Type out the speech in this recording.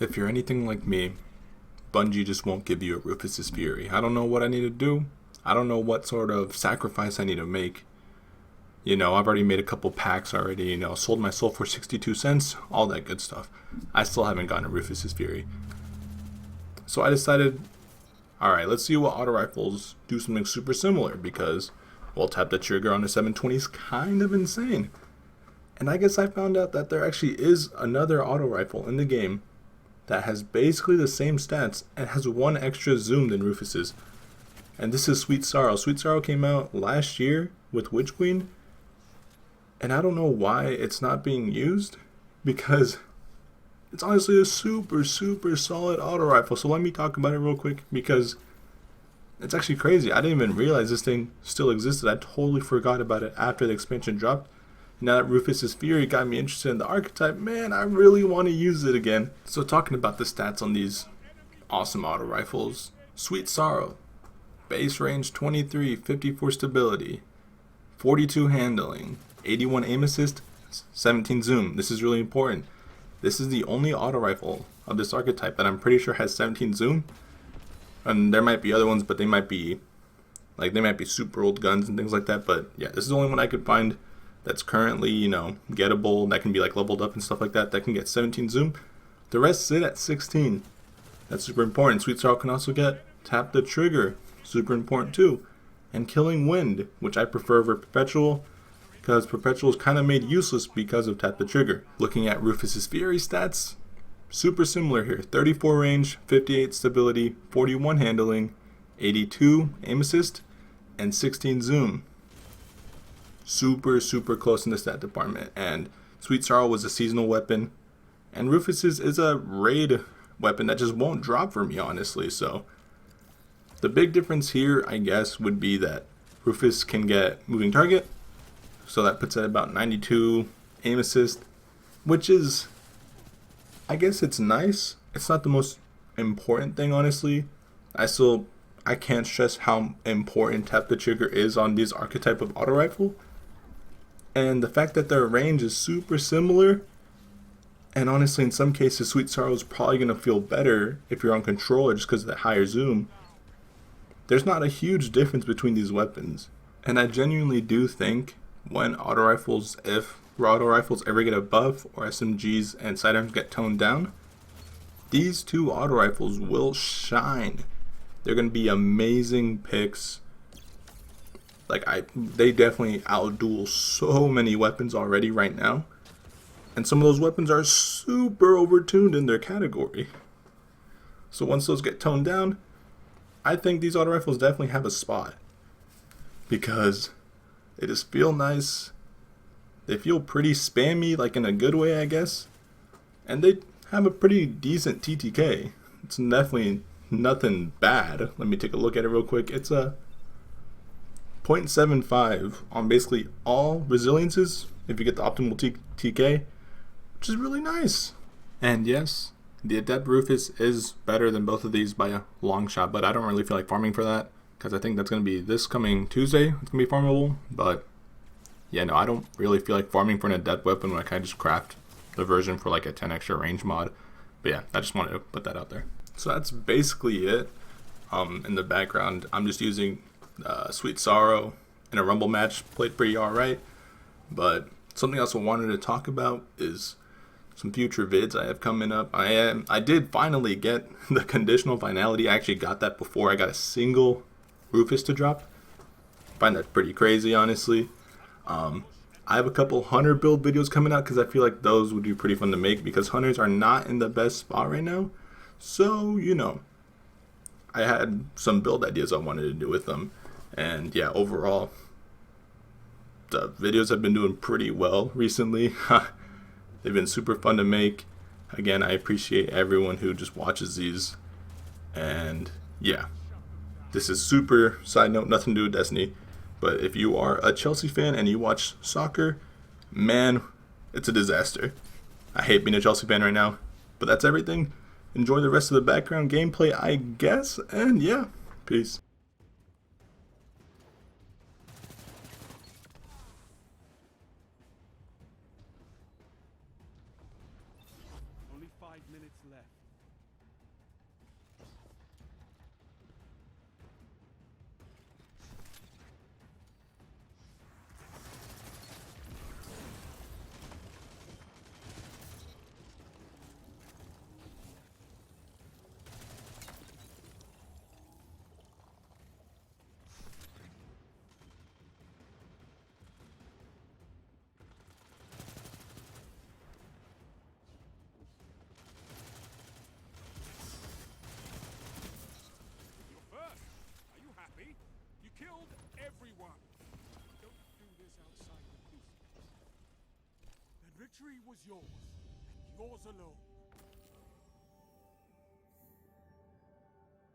If you're anything like me, Bungie just won't give you a Rufus's Fury. I don't know what I need to do. I don't know what sort of sacrifice I need to make. I've already made a couple packs already, sold my soul for 62 cents, all that good stuff. I still haven't gotten a Rufus's Fury. So I decided, alright, let's see what auto rifles do something super similar because, well, tap the trigger on the 720 is kind of insane. And I guess I found out that there actually is another auto rifle in the game that has basically the same stats and has one extra zoom than Rufus's. And this is Sweet Sorrow. Sweet Sorrow came out last year with Witch Queen. And I don't know why it's not being used because it's honestly a super, super solid auto rifle. So let me talk about it real quick because it's actually crazy. I didn't even realize this thing still existed. I totally forgot about it after the expansion dropped. Now that Rufus's Fury got me interested in the archetype, man, I really want to use it again. So talking about the stats on these awesome auto rifles, Sweet Sorrow, base range 23, 54 stability, 42 handling, 81 aim assist, 17 zoom. This is really important. This is the only auto rifle of this archetype that I'm pretty sure has 17 zoom. And there might be other ones, but they might be super old guns and things like that. But yeah, this is the only one I could find that's currently, gettable, that can be like leveled up and stuff like that can get 17 zoom. The rest sit at 16. That's super important. Sweet Sorrow can also get tap the trigger, super important too. And killing wind, which I prefer over perpetual, because perpetual is kind of made useless because of tap the trigger. Looking at Rufus's Fury stats, super similar here. 34 range, 58 stability, 41 handling, 82 aim assist, and 16 zoom. Super, super close in the stat department. And Sweet Sorrow was a seasonal weapon. And Rufus's is a raid weapon that just won't drop for me, honestly. So the big difference here, I guess, would be that Rufus can get moving target. So that puts it at about 92 aim assist, which is, I guess it's nice. It's not the most important thing, honestly. I can't stress how important tap the trigger is on these archetype of auto rifle. And the fact that their range is super similar, and honestly in some cases Sweet Sorrow is probably going to feel better if you're on controller just because of the higher zoom. There's not a huge difference between these weapons. And I genuinely do think when if auto rifles ever get a buff or SMGs and sidearms get toned down, these two auto rifles will shine. They're going to be amazing picks. They definitely outduel so many weapons already right now. And some of those weapons are super overtuned in their category. So once those get toned down, I think these auto rifles definitely have a spot. Because they just feel nice. They feel pretty spammy, like in a good way, I guess. And they have a pretty decent TTK. It's definitely nothing bad. Let me take a look at it real quick. It's a 0.75 on basically all resiliences if you get the optimal TK, which is really nice. And yes, the Adept Rufus is better than both of these by a long shot, but I don't really feel like farming for that because I think that's going to be this coming Tuesday. It's going to be farmable, but yeah, no, I don't really feel like farming for an Adept weapon when I kind of just craft the version for like a 10 extra range mod. But yeah, I just wanted to put that out there. So that's basically it. In the background, I'm just using Sweet Sorrow in a Rumble match. Played pretty alright. But something else I wanted to talk about is some future vids I have coming up. I did finally get the conditional finality. I actually got that before I got a single Rufus to drop. I find that pretty crazy, honestly. I have a couple hunter build videos coming out because I feel like those would be pretty fun to make because hunters are not in the best spot right now. So, I had some build ideas I wanted to do with them. And yeah, overall, the videos have been doing pretty well recently. They've been super fun to make. Again, I appreciate everyone who just watches these. And yeah, this is super side note, nothing to do with Destiny. But if you are a Chelsea fan and you watch soccer, man, it's a disaster. I hate being a Chelsea fan right now. But that's everything. Enjoy the rest of the background gameplay, I guess. And yeah, peace. Only 5 minutes left. killed everyone. Don't do this outside the crucifix. That victory was yours, and yours alone.